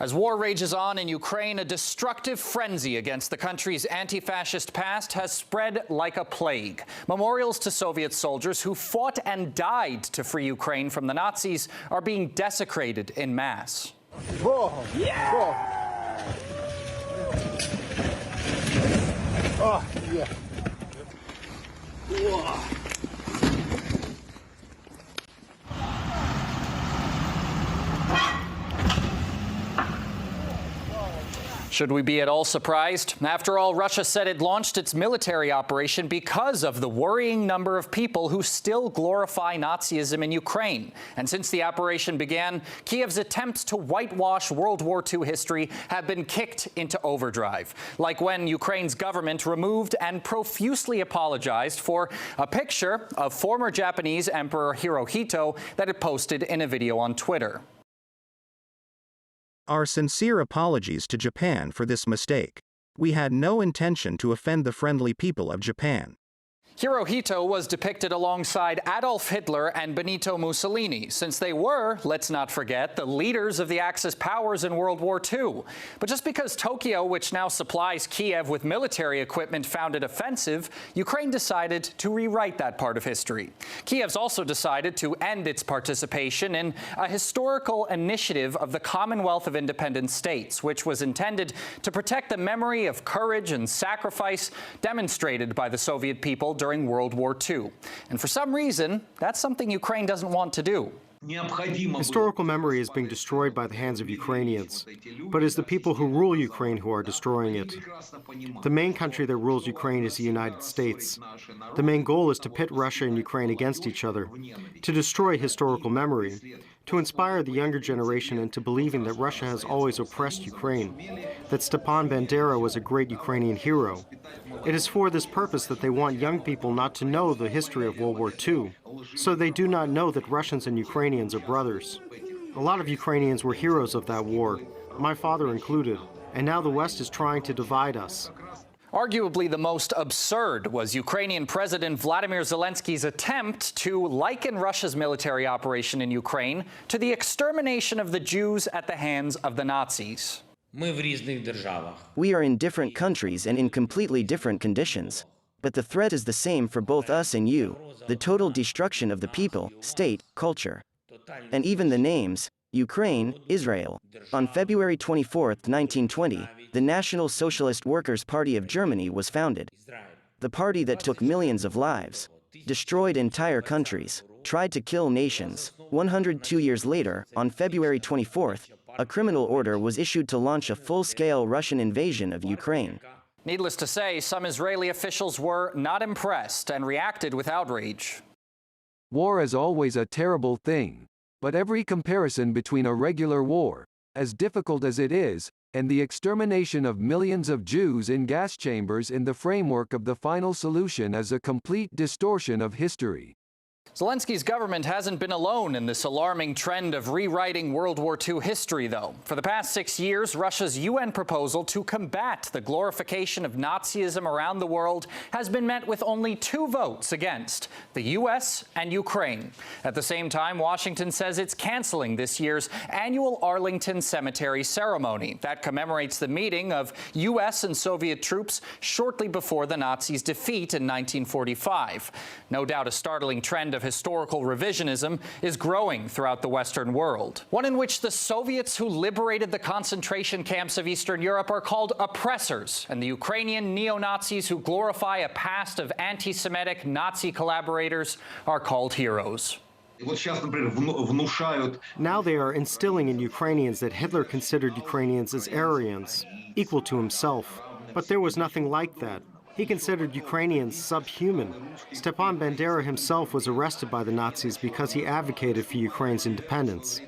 As war rages on in Ukraine, a destructive frenzy against the country's anti-fascist past has spread like a plague. Memorials to Soviet soldiers who fought and died to free Ukraine from the Nazis are being desecrated in mass. Whoa. Yeah! Whoa. Oh, yeah. Whoa. Should we be at all surprised? After all, Russia said it launched its military operation because of the worrying number of people who still glorify Nazism in Ukraine. And since the operation began, Kiev's attempts to whitewash World War II history have been kicked into overdrive, like when Ukraine's government removed and profusely apologized for a picture of former Japanese Emperor Hirohito that it posted in a video on Twitter. Our sincere apologies to Japan for this mistake. We had no intention to offend the friendly people of Japan. Hirohito was depicted alongside Adolf Hitler and Benito Mussolini, since they were, let's not forget, the leaders of the Axis powers in World War II. But just because Tokyo, which now supplies Kiev with military equipment, found it offensive, Ukraine decided to rewrite that part of history. Kiev's also decided to end its participation in a historical initiative of the Commonwealth of Independent States, which was intended to protect the memory of courage and sacrifice demonstrated by the Soviet people during World War II. And for some reason, that's something Ukraine doesn't want to do. Historical memory is being destroyed by the hands of Ukrainians, but it's the people who rule Ukraine who are destroying it. The main country that rules Ukraine is the United States. The main goal is to pit Russia and Ukraine against each other, to destroy historical memory, to inspire the younger generation into believing that Russia has always oppressed Ukraine, that Stepan Bandera was a great Ukrainian hero. It is for this purpose that they want young people not to know the history of World War II, so they do not know that Russians and Ukrainians are brothers. A lot of Ukrainians were heroes of that war, my father included, and now the West is trying to divide us. Arguably the most absurd was Ukrainian President Vladimir Zelensky's attempt to liken Russia's military operation in Ukraine to the extermination of the Jews at the hands of the Nazis. We are in different countries and in completely different conditions. But the threat is the same for both us and you, the total destruction of the people, state, culture. And even the names, Ukraine, Israel. On February 24, 1920, the National Socialist Workers' Party of Germany was founded. The party that took millions of lives, destroyed entire countries, tried to kill nations. 102 years later, on February 24, a criminal order was issued to launch a full-scale Russian invasion of Ukraine. Needless to say, some Israeli officials were not impressed and reacted with outrage. War is always a terrible thing. But every comparison between a regular war, as difficult as it is, and the extermination of millions of Jews in gas chambers in the framework of the final solution is a complete distortion of history. Zelensky's government hasn't been alone in this alarming trend of rewriting World War II history, though. For the past 6 years, Russia's UN proposal to combat the glorification of Nazism around the world has been met with only 2 votes against, the U.S. and Ukraine. At the same time, Washington says it's canceling this year's annual Arlington Cemetery ceremony that commemorates the meeting of U.S. and Soviet troops shortly before the Nazis' defeat in 1945. No doubt a startling trend of historical revisionism is growing throughout the Western world, one in which the Soviets who liberated the concentration camps of Eastern Europe are called oppressors, and the Ukrainian neo-Nazis who glorify a past of anti-Semitic Nazi collaborators are called heroes. Now they are instilling in Ukrainians that Hitler considered Ukrainians as Aryans, equal to himself. But there was nothing like that. He considered Ukrainians subhuman. Stepan Bandera himself was arrested by the Nazis because he advocated for Ukraine's independence.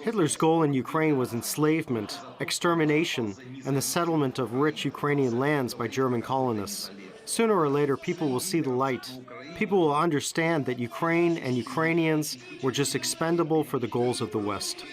Hitler's goal in Ukraine was enslavement, extermination, and the settlement of rich Ukrainian lands by German colonists. Sooner or later, people will see the light. People will understand that Ukraine and Ukrainians were just expendable for the goals of the West.